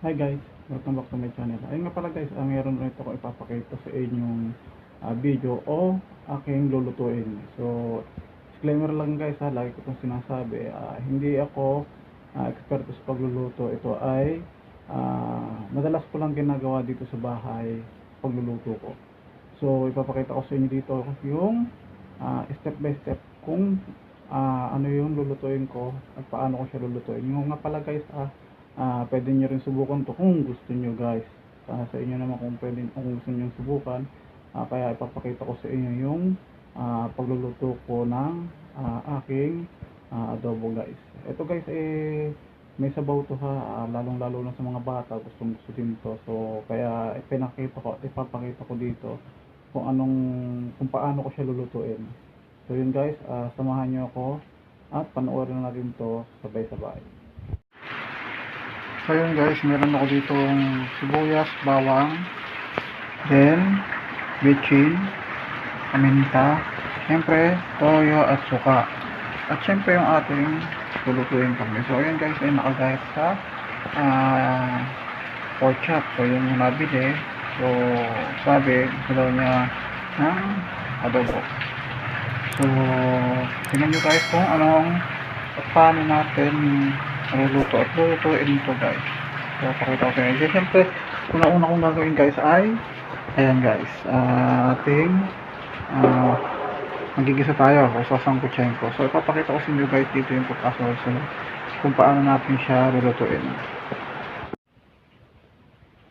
Hi guys, welcome back to my channel. Ayun nga pala guys, meron ulit ako ipapakita sa inyong video o aking lulutuin. So, disclaimer lang guys ha, lagi ko itong sinasabi. Hindi ako eksperto sa pagluluto. Ito ay madalas ko lang ginagawa dito sa bahay pagluluto ko. So, ipapakita ko sa inyo dito yung step by step kung ano yung lulutuin ko at paano ko siya lulutuin. Yung nga pala guys pwede nyo rin subukan to kung gusto nyo guys. Sa inyo naman kung gusto nyo subukan. Kaya ipapakita ko sa inyo yung pagluluto ko ng aking adobo guys. Ito guys may sabaw to ha, lalong lalo na sa mga bata, gustong gusto din to. So kaya ipapakita ko dito kung paano ko siya lulutuin. So yun guys, samahan nyo ako at panoorin na rin to sabay-sabay. So yun guys, meron ako dito sibuyas, bawang, then bitchin, paminta, syempre toyo at suka, at syempre yung ating lulutuin kami. So yun guys, ay nakagayat sa pork chop. So yun yung nabili. So sabi gusto daw niya ng adobo. So tingnan nyo guys kung anong at paano natin luluto at lulutuin ito guys. So pakita ko sa inyo. Siyempre una kong gagawin guys ay ayan guys, ating magigisa tayo o sasangkutsahin ko. So ipapakita ko sa inyo guys dito yung pagkasunod kung paano natin siya lulutuin.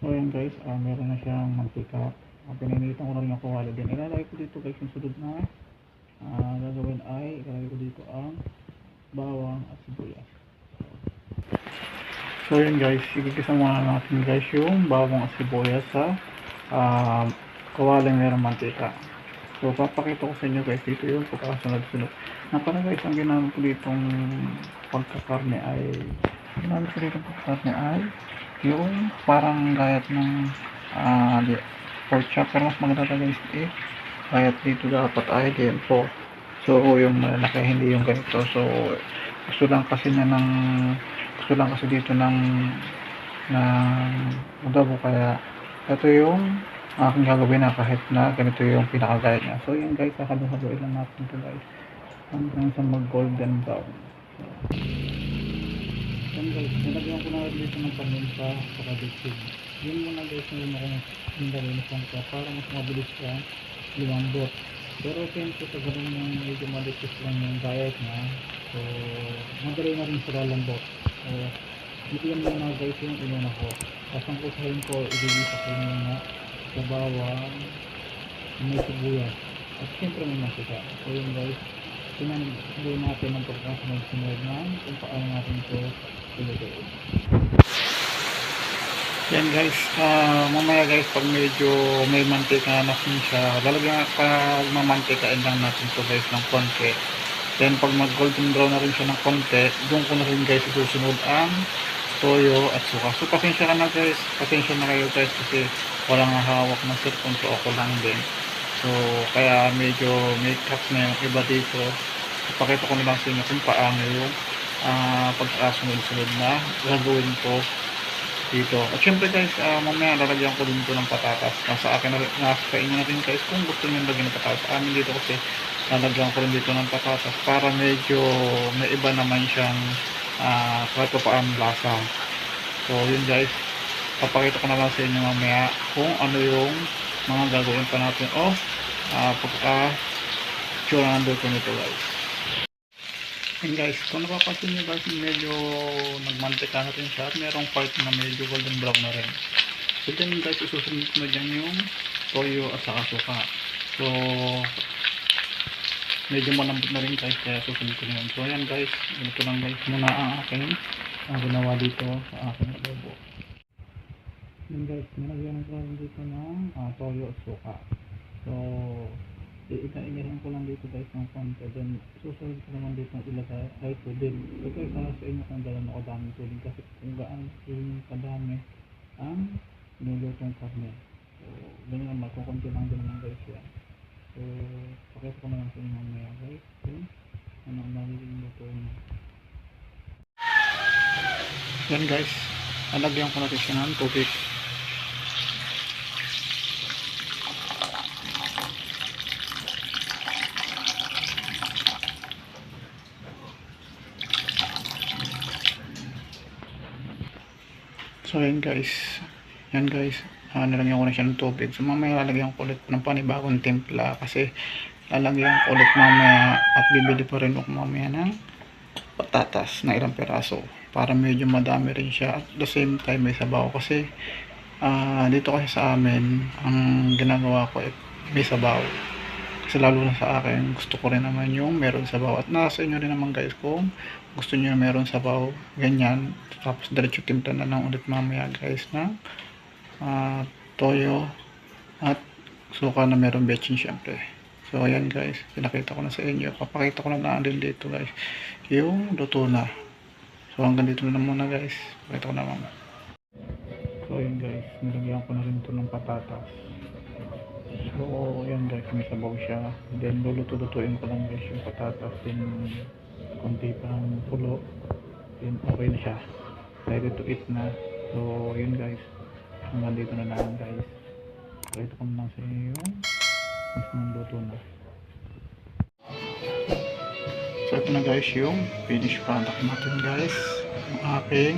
So ayan guys, meron na siyang mantika. Pininitan ko na rin ang kawali din. Ilalagay ko dito guys yung sunod na gagawin ay ilalagay ko dito ang bawang at sibuyas. So yun guys, igigisa muna natin guys yung bawang at sibuyas sa kawaling merong mantika. So papakita ko sa inyo guys dito yung pagkasunod-sunod. Para guys, ang ginamit ko ditong pagkakarne ay yung parang gayat ng pork chop, pero mas maganda guys gayat dito dapat ay po. So yung malaki, hindi yung ganito. So gusto lang kasi dito ng adobo, kaya ito yung aking gagawin na kahit na ganito yung pinakagayat niya. So yun guys, halo-haloin lang natin ito guys hanggang sa mag golden brown. So yan guys, nilagyan ko na dito ng paminta sa kabitsig. Yun muna guys, yun ako nilagyan ng para mas mabilis siya lumambot. Pero siyempre sa ganun yung medyo malitis lang yung gayat niya, so madali na rin sila lambot. So bigyan mo na guys yung inuna ko. Kasangkusahin ko, ililisa ko muna sa bawang, may sibuyas, at siyempre may masika. So yun guys, tinanong natin ang pagkasunod-sunod na kung paano natin ito ilagay. Yan guys, mamaya guys, pag medyo may mantika na siya, lalagyan mamantika lang natin ito guys ng konti. Then pag mag golden brown na rin siya ng konti, doon ko na rin guys isusunod ang toyo at suka. So pasensya na kayo guys kasi walang hawak ng cellphone, so ako lang din. So kaya medyo may cut na yung iba dito. Ipakita ko na lang sa inyo kung paano yung pagkasunod-sunod na gagawin ko dito. At syempre guys, mamaya lalagyan ko din ito ng patatas. Nasa inyo na rin guys kung gusto nyo lagyan ng patatas. Amin dito kasi lalagyan ko rin dito ng patatas para medyo may iba naman siyang kahit pa paano lasa. So yun guys, papakita ko na lang sa inyo mamaya kung ano yung mga gagawin pa natin o pagka-tsura ng luto nito guys. And guys, kung napapansin nyo guys, medyo nagmantika na rin siya at merong part na medyo golden brown na rin. So then guys, isusunod na dyan yung toyo at saka suka. So medyo malambot na rin guys, kaya susunod ko na yun. So ayan guys, ganito lang guys muna ang aking ginawa dito sa aking adobo. Yan guys, nilagyan ko rin dito ng toyo at suka. So iiga-igahin ko lang dito guys ng konti, then susunod ko naman dito ilagay ay tubig. So guys, sa inyo kung gano'n ako daming tubig, kasi kung gaano kadami ang nilutong karne. So ganyan naman, kukunti lang din naman guys yan. So pakita ko na lang sa inyo mamaya guys kung ano ang magiging luto niya. Yan guys, Lalagyan ko natin siya ng tubig. So yan guys, nilagyan ko na siya ng tubig. So mamaya lalagyan ko ulit ng panibagong timpla kasi lalagyan ko ulit mamaya at bibili pa rin ako mamaya ng patatas na ilang peraso para medyo madami rin siya at the same time may sabaw kasi dito kasi sa amin ang ginagawa ko ay may sabaw kasi lalo na sa akin gusto ko rin naman yung meron sabaw at nasa inyo rin naman guys kung gusto nyo meron sabaw ganyan tapos diretso timpla na lang ulit mamaya guys na toyo at suka na meron betchin syempre. So ayan guys, pinakita ko na sa inyo, papakita ko na lang din dito guys yung luto na. So hanggang dito na muna guys, pakita ko na muna. So ayan guys, nilagyan ko na rin ito ng patatas. So ayan guys, may sabaw siya. Then luluto-lutuin ko lang guys yung patatas, then konti pang pulo, then okay na siya, ready to eat na. So yun guys, hanggang dito na lang guys, pakita ko na lang sa inyo yung mismong luto na. So ito na guys yung finished product natin guys, yung aking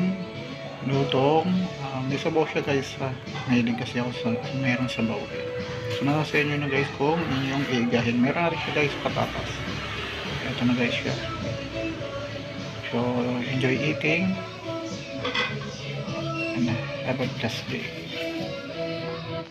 lutong may sabaw siya guys mahilig kasi ako sa mayroong sabaw so nasa sa inyo na guys kung inyong igahin. Meron na rin siya guys patatas. Ito na guys siya. So enjoy eating and have a blessed day.